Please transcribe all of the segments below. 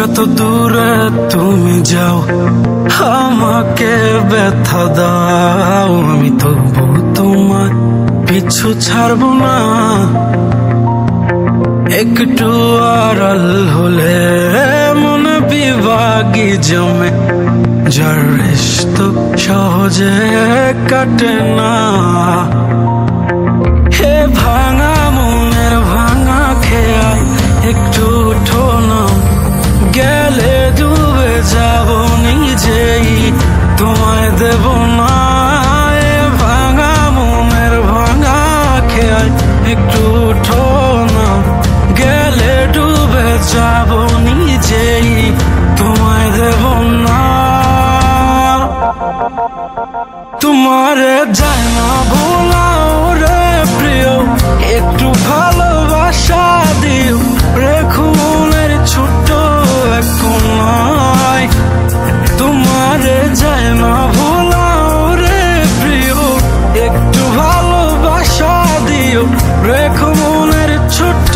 যত দূরে তুমি যাও আমাকে ব্যথা দাও, আমি তবু তোমার পিছু ছাড়ব না। একটু আড়াল হলে মনে বিভাগী জমে, যার রিশতো সহজে কাটে না। হে ভাঙা মনের ভাঙা খেয়াল একটু উঠো না, গেলে ডুবে যাব নিজেই, তোমায় দেব না। এ ভাঙা মনের ভাঙা খেয়াল একটু উঠো না, গেলে ডুবে যাব নিজেই, তোমায় দেব না। তোমারে যায় না ভোলাও রে প্রিয়, একটু ভালোবাসা দিও, রেখো মনের ছোট্ট এক কোনায়। তোমারে যায় না ভোলাও রে প্রিয়, একটু ভালোবাসা দিও, রেখো মনের ছোট্ট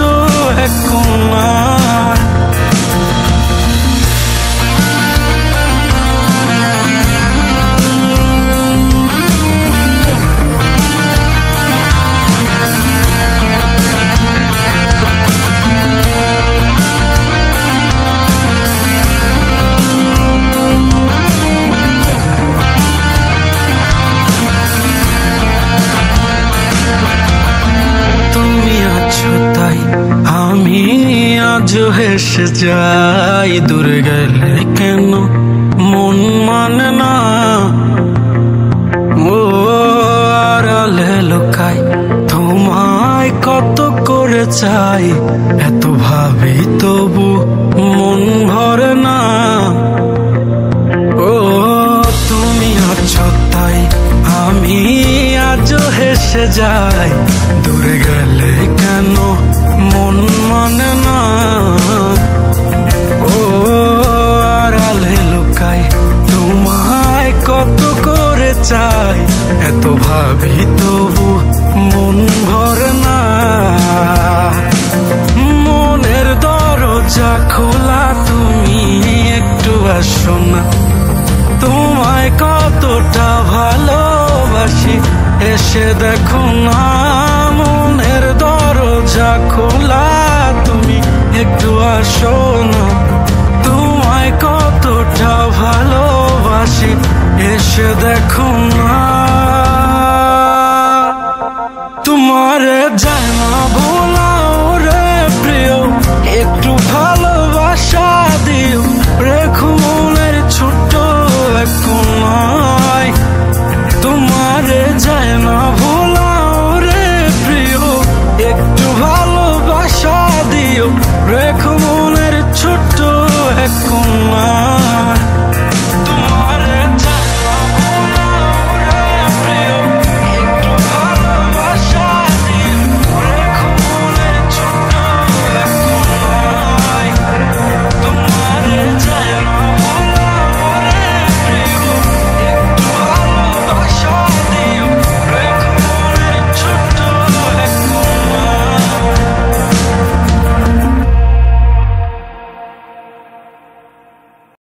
এক কোনায়। আমি আজ হেসে যাই, দূরে গেলে কেন মন মানে না। ও আড়ালে লুকাই তোমায় কত করে চাই, এত ভাবি তবু মন ভরে না। ও তুমি আছো তাই আমি আজ হেসে যাই, দূরে গেলে কেন মন মানে না। ও আড়ালে লুকাই তোমায় কত করে চাই, এত ভাবি তবু মন ভরে না। মনের দরজা খোলা, তুমি একটু আসো না, তোমায় কতটা ভালোবাসি এসে দেখো না। মনের দরজা খোলা, তুমি একটু আসো না, তোমায় কতটা ভালোবাসি এসে দেখো না। তোমারে